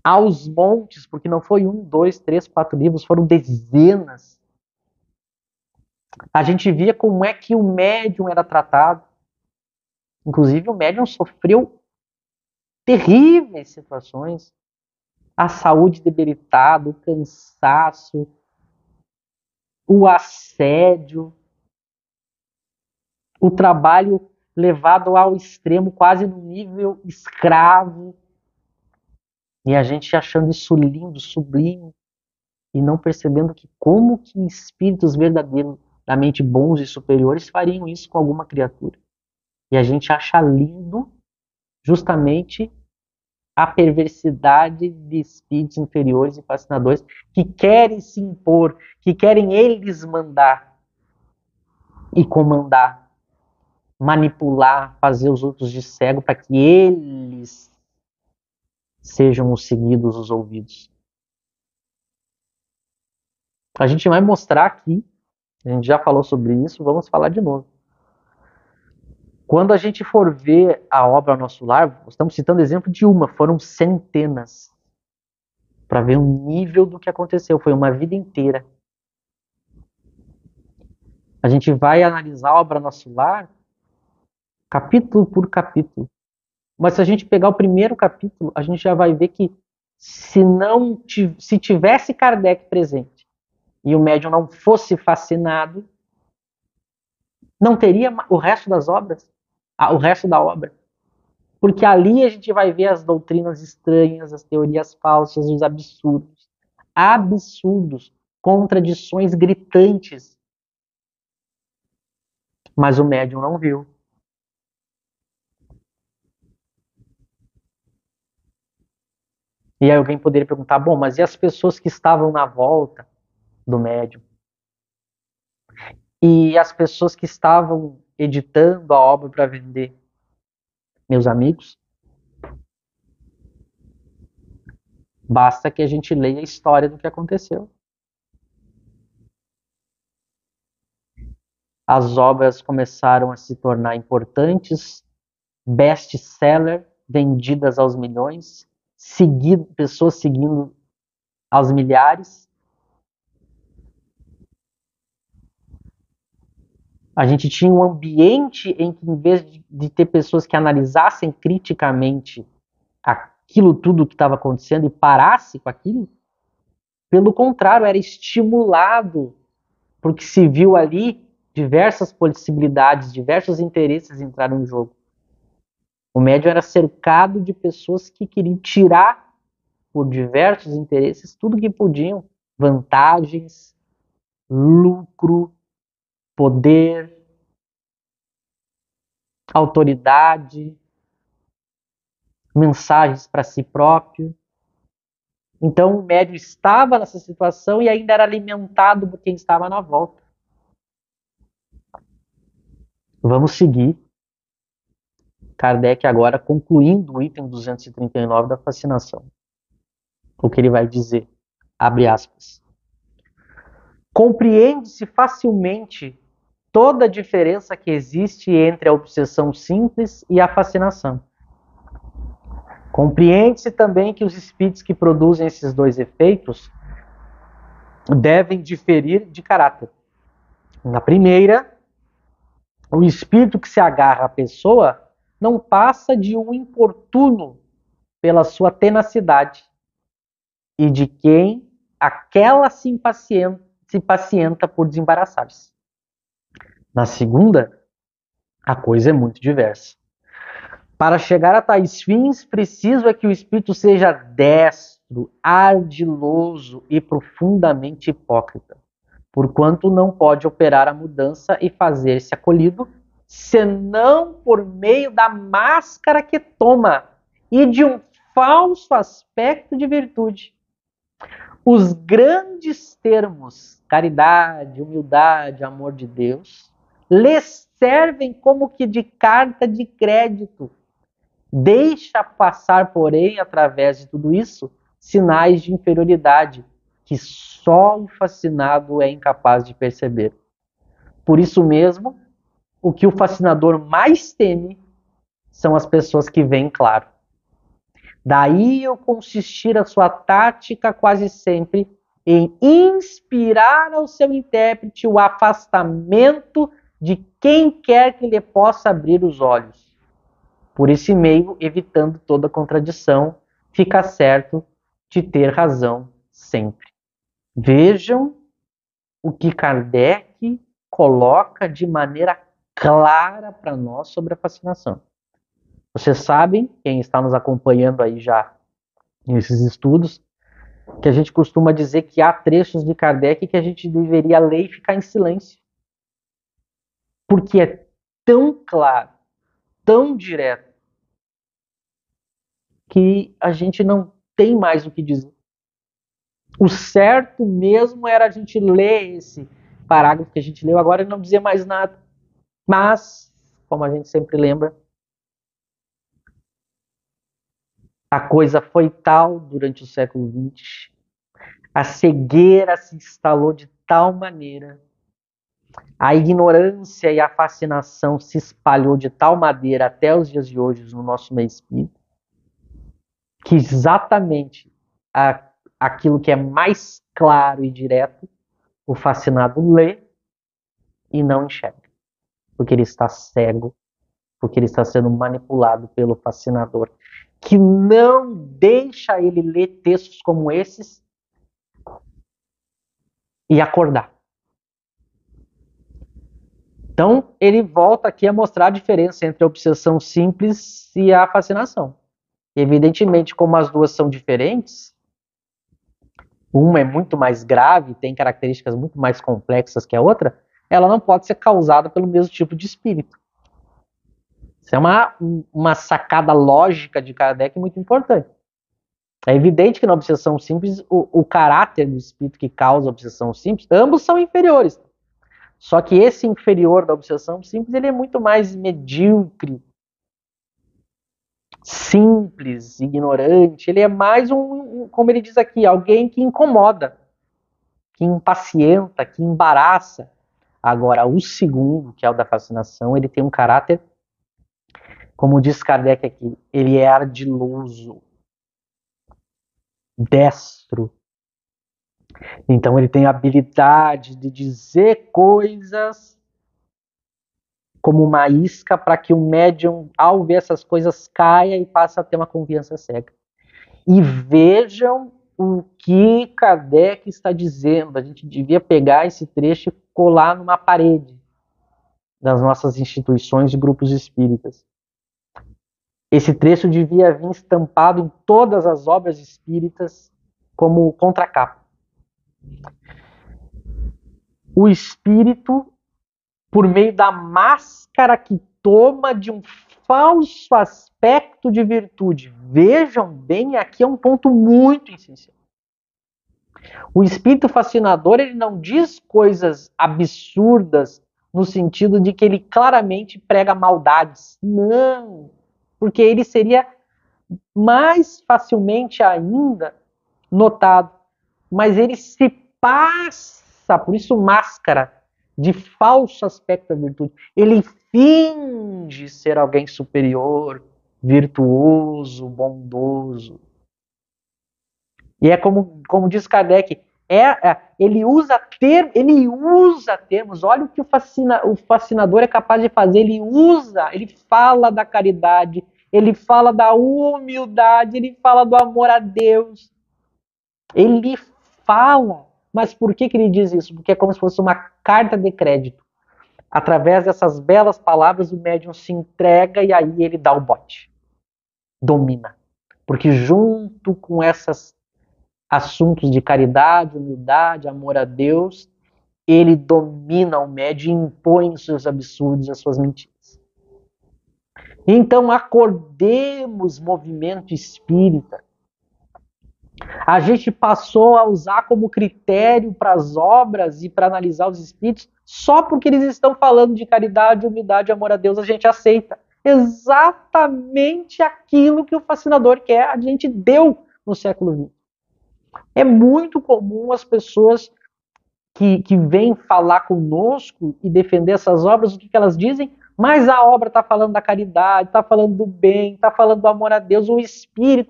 aos montes, porque não foi 1, 2, 3, 4 livros, foram dezenas. A gente via como é que o médium era tratado. Inclusive, o médium sofreu terríveis situações. A saúde debilitada, o cansaço, o assédio, o trabalho levado ao extremo, quase no nível escravo. E a gente achando isso lindo, sublime, e não percebendo que como que espíritos verdadeiramente bons e superiores fariam isso com alguma criatura. E a gente acha lindo justamente a perversidade de espíritos inferiores e fascinadores que querem se impor, que querem eles mandar e comandar, manipular, fazer os outros de cego para que eles sejam os seguidos, os ouvidos. A gente vai mostrar aqui, a gente já falou sobre isso, vamos falar de novo. Quando a gente for ver a obra Nosso Lar, estamos citando exemplo de uma, foram centenas, para ver o nível do que aconteceu, foi uma vida inteira. A gente vai analisar a obra Nosso Lar capítulo por capítulo. Mas se a gente pegar o primeiro capítulo, a gente já vai ver que se tivesse Kardec presente e o médium não fosse fascinado, não teria o resto das obras, o resto da obra. Porque ali a gente vai ver as doutrinas estranhas, as teorias falsas, os absurdos. Absurdos, contradições gritantes. Mas o médium não viu. E aí alguém poderia perguntar, bom, mas e as pessoas que estavam na volta do médium? E as pessoas que estavam editando a obra para vender? Meus amigos, basta que a gente leia a história do que aconteceu. As obras começaram a se tornar importantes, best-seller, vendidas aos milhões, pessoas seguindo aos milhares. A gente tinha um ambiente em que, em vez de ter pessoas que analisassem criticamente aquilo tudo que estava acontecendo e parasse com aquilo, pelo contrário, era estimulado, porque se viu ali diversas possibilidades, diversos interesses entraram em jogo. O médium era cercado de pessoas que queriam tirar, por diversos interesses, tudo que podiam, vantagens, lucro, poder, autoridade, mensagens para si próprio. Então o médium estava nessa situação e ainda era alimentado por quem estava na volta. Vamos seguir. Kardec agora concluindo o item 239 da fascinação. O que ele vai dizer, abre aspas. Compreende-se facilmente toda a diferença que existe entre a obsessão simples e a fascinação. Compreende-se também que os espíritos que produzem esses dois efeitos devem diferir de caráter. Na primeira, o espírito que se agarra à pessoa não passa de um importuno pela sua tenacidade e de quem aquela se impacienta por desembaraçar-se. Na segunda, a coisa é muito diversa. Para chegar a tais fins, preciso é que o espírito seja destro, ardiloso e profundamente hipócrita, porquanto não pode operar a mudança e fazer-se acolhido, senão por meio da máscara que toma e de um falso aspecto de virtude. Os grandes termos, caridade, humildade, amor de Deus, lhes servem como que de carta de crédito. Deixa passar, porém, através de tudo isso, sinais de inferioridade que só o fascinado é incapaz de perceber. Por isso mesmo, o que o fascinador mais teme são as pessoas que veem claro. Daí eu consistir a sua tática quase sempre em inspirar ao seu intérprete o afastamento de quem quer que lhe possa abrir os olhos. Por esse meio, evitando toda contradição, fica certo de ter razão sempre. Vejam o que Kardec coloca de maneira clara para nós sobre a fascinação. Vocês sabem, quem está nos acompanhando aí já nesses estudos, que a gente costuma dizer que há trechos de Kardec que a gente deveria ler e ficar em silêncio. Porque é tão claro, tão direto, que a gente não tem mais o que dizer. O certo mesmo era a gente ler esse parágrafo que a gente leu agora e não dizer mais nada. Mas, como a gente sempre lembra, a coisa foi tal durante o século XX, a cegueira se instalou de tal maneira, a ignorância e a fascinação se espalhou de tal maneira até os dias de hoje no nosso meio espírita, que exatamente aquilo que é mais claro e direto, o fascinado lê e não enxerga, porque ele está cego, porque ele está sendo manipulado pelo fascinador, que não deixa ele ler textos como esses e acordar. Então, ele volta aqui a mostrar a diferença entre a obsessão simples e a fascinação. Evidentemente, como as duas são diferentes, uma é muito mais grave, tem características muito mais complexas que a outra, ela não pode ser causada pelo mesmo tipo de espírito. Isso é uma sacada lógica de Kardec muito importante. É evidente que na obsessão simples, o caráter do espírito que causa a obsessão simples, ambos são inferiores. Só que esse inferior da obsessão simples, ele é muito mais medíocre, simples, ignorante. Ele é mais como ele diz aqui, alguém que incomoda, que impacienta, que embaraça. Agora, o segundo, que é o da fascinação, ele tem um caráter, como diz Kardec aqui, ele é ardiloso, destro. Então ele tem a habilidade de dizer coisas como uma isca para que o médium, ao ver essas coisas, caia e passe a ter uma confiança cega. E vejam o que Kardec está dizendo. A gente devia pegar esse trecho e colar numa parede das nossas instituições e grupos espíritas. Esse trecho devia vir estampado em todas as obras espíritas como contracapa. O espírito, por meio da máscara que toma de um falso aspecto de virtude. Vejam bem, aqui é um ponto muito essencial. O espírito fascinador, ele não diz coisas absurdas no sentido de que ele claramente prega maldades. Não, porque ele seria mais facilmente ainda notado. Mas ele se passa, por isso máscara, de falso aspecto da virtude. Ele finge ser alguém superior, virtuoso, bondoso. E é como diz Kardec, ele usa termos, olha o que o fascinador é capaz de fazer, ele fala da caridade, ele fala da humildade, ele fala do amor a Deus. Ele fala, mas por que ele diz isso? Porque é como se fosse uma carta de crédito. Através dessas belas palavras, o médium se entrega e aí ele dá o bote. Domina. Porque junto com esses assuntos de caridade, humildade, amor a Deus, ele domina o médium e impõe os seus absurdos, as suas mentiras. Então, acordemos, movimento espírita. A gente passou a usar como critério para as obras e para analisar os espíritos só porque eles estão falando de caridade, humildade, amor a Deus, a gente aceita. Exatamente aquilo que o fascinador quer, a gente deu no século XX. É muito comum as pessoas que vêm falar conosco e defender essas obras, o que elas dizem? Mas a obra está falando da caridade, está falando do bem, está falando do amor a Deus, o espírito